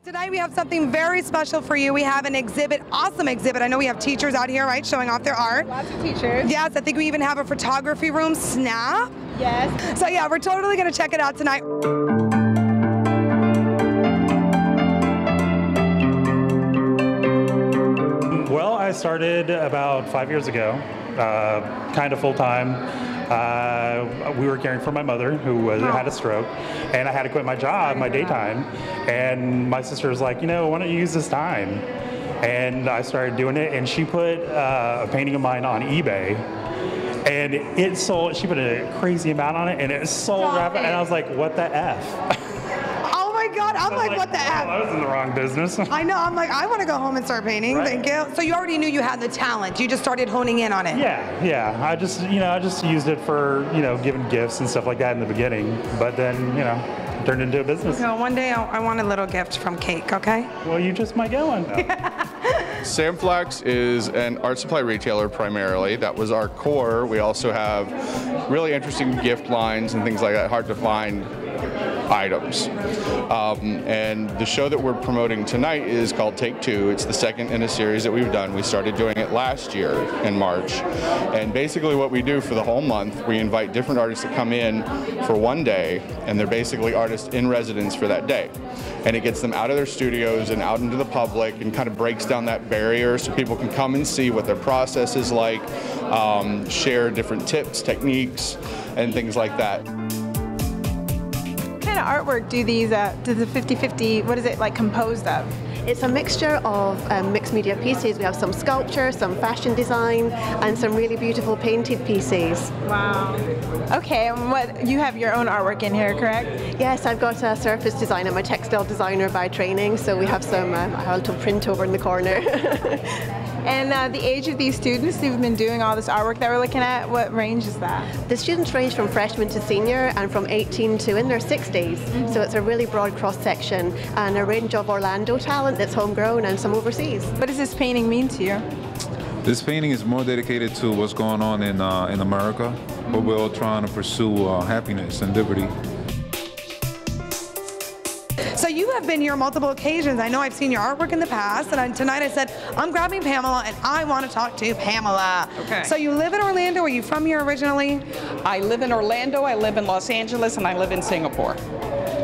Tonight we have something very special for you. We have an exhibit, awesome exhibit. I know we have teachers out here, right, showing off their art. Lots of teachers. Yes, I think we even have a photography room, Snap. Yes. So yeah, we're totally gonna check it out tonight. Well, I started about 5 years ago, kind of full-time. We were caring for my mother who had a stroke, and I had to quit my job, my daytime, and my sister was like, you know, why don't you use this time? And I started doing it, and she put a painting of mine on eBay, and it sold. She put a crazy amount on it, and it sold rapid, and I was like, what the F? Oh my God, I'm like, what the F? I was in the wrong business. I know, I'm like, I want to go home and start painting, Right. thank you. So you already knew you had the talent, you just started honing in on it. Yeah. I just used it for, giving gifts and stuff like that in the beginning, but then, it turned into a business. No, one day I want a little gift from Cake, okay? Well, you just might get one. Sam Flax is an art supply retailer primarily. That was our core. We also have really interesting gift lines and things like that, hard to find items. And the show that we're promoting tonight is called Take Two. It's the second in a series that we've done. We started doing it last year in March. And basically what we do for the whole month, we invite different artists to come in for one day, and they're basically artists in residence for that day. And it gets them out of their studios and out into the public and kind of breaks down that barrier so people can come and see what their process is like, share different tips, techniques, and things like that. What kind of artwork do these, does the 50/50, what is it like composed of? It's a mixture of mixed media pieces. We have some sculpture, some fashion design, and some really beautiful painted pieces. Wow. Okay, and you have your own artwork in here, correct? Yes, I've got a surface designer. I'm a textile designer by training, so we have some Alto print over in the corner. And the age of these students who've been doing all this artwork that we're looking at, what range is that? The students range from freshman to senior and from 18 to in their 60s. So it's a really broad cross-section and a range of Orlando talent that's homegrown and some overseas. What does this painting mean to you? This painting is more dedicated to what's going on in America, but we're all trying to pursue happiness and liberty. So you have been here on multiple occasions. I know I've seen your artwork in the past, and tonight I said, I'm grabbing Pamela, and I want to talk to Pamela. Okay. So you live in Orlando. Are you from here originally? I live in Orlando, I live in Los Angeles, and I live in Singapore.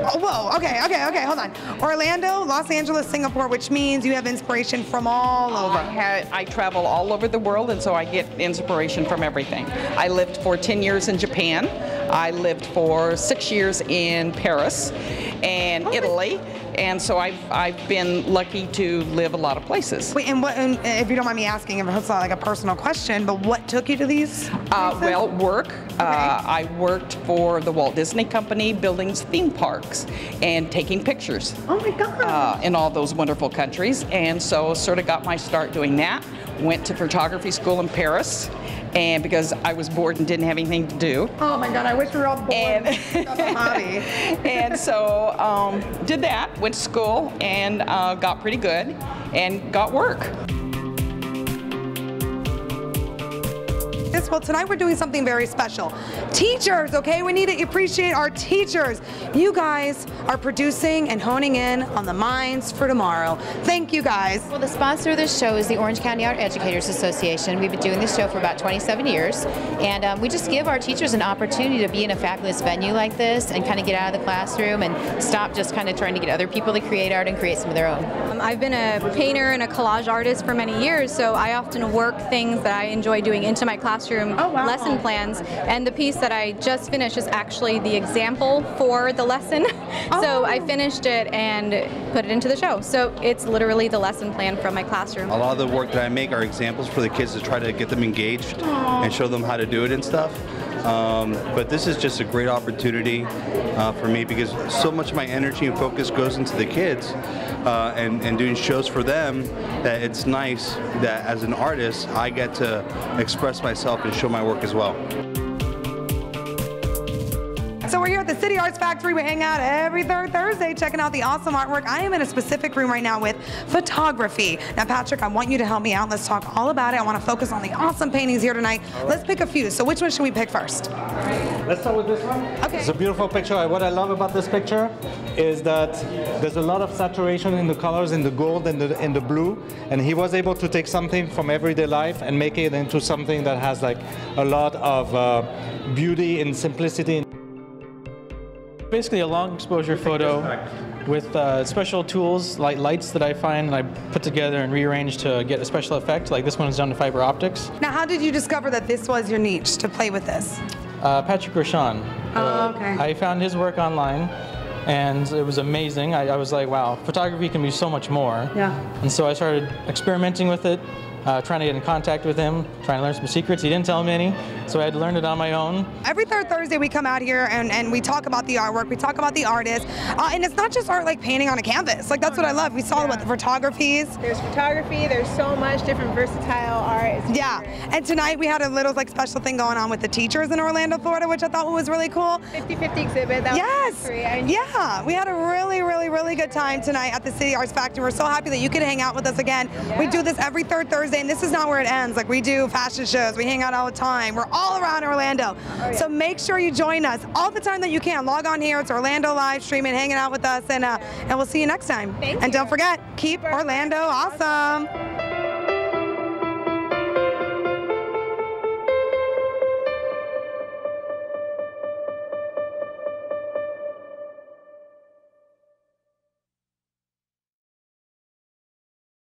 Oh, whoa, okay, hold on. Orlando, Los Angeles, Singapore, which means you have inspiration from all over. I travel all over the world, and so I get inspiration from everything. I lived for 10 years in Japan. I lived for 6 years in Paris and Italy, and so I've been lucky to live a lot of places. Wait, and if you don't mind me asking, if it's not like a personal question, but what took you to these places? Well, work. Okay. I worked for the Walt Disney Company building theme parks and taking pictures. Oh my God. In all those wonderful countries, and so sort of got my start doing that. Went to photography school in Paris, and because I was bored and didn't have anything to do. Oh my God, I wish we were all bored. That's a hobby. And so did that, went to school, and got pretty good, and got work. Well, tonight we're doing something very special. Teachers, okay? We need to appreciate our teachers. You guys are producing and honing in on the minds for tomorrow. Thank you, guys. Well, the sponsor of this show is the Orange County Art Educators Association. We've been doing this show for about 27 years, and we just give our teachers an opportunity to be in a fabulous venue like this and kind of get out of the classroom and stop just kind of trying to get other people to create art and create some of their own. I've been a painter and a collage artist for many years, so I often work things that I enjoy doing into my classroom lesson plans, and the piece that I just finished is actually the example for the lesson. So I finished it and put it into the show. So it's literally the lesson plan from my classroom. A lot of the work that I make are examples for the kids to try to get them engaged and show them how to do it and stuff. But this is just a great opportunity for me because so much of my energy and focus goes into the kids and doing shows for them that it's nice that as an artist I get to express myself and show my work as well. So we're here at the City City Arts Factory. We hang out every third Thursday checking out the awesome artwork. I am in a specific room right now with photography. Now, Patrick, I want you to help me out. Let's talk all about it. I want to focus on the awesome paintings here tonight. Let's pick a few. So which one should we pick first? Let's start with this one. Okay. It's a beautiful picture. What I love about this picture is that there's a lot of saturation in the colors, in the gold and in the blue, and he was able to take something from everyday life and make it into something that has like a lot of beauty and simplicity. Basically a long exposure photo with special tools like lights that I find and I put together and rearrange to get a special effect. Like this one is done to fiber optics. Now, how did you discover that this was your niche to play with this? Patrick Rochon. Oh, okay. I found his work online and it was amazing. I was like, wow, photography can be so much more. Yeah. And so I started experimenting with it, trying to get in contact with him, trying to learn some secrets. He didn't tell me any, so I had to learn it on my own. Every third Thursday we come out here and we talk about the artwork, we talk about the artists, and it's not just art like painting on a canvas. Like that's what I love. We saw what the photographies. There's photography, there's so much different versatile art. Yeah, and tonight we had a little like special thing going on with the teachers in Orlando, Florida, which I thought was really cool. 50-50 exhibit, that was great. Yeah, we had a really good time tonight at the City Arts Factory. We're so happy that you could hang out with us again. Yeah. We do this every third Thursday, and this is not where it ends. Like we do fashion shows, we hang out all the time. We're all around Orlando. Oh, yeah. So make sure you join us all the time that you can. Log on here, it's Orlando live streaming, hanging out with us, and we'll see you next time. Thank you. And don't forget, keep Orlando awesome.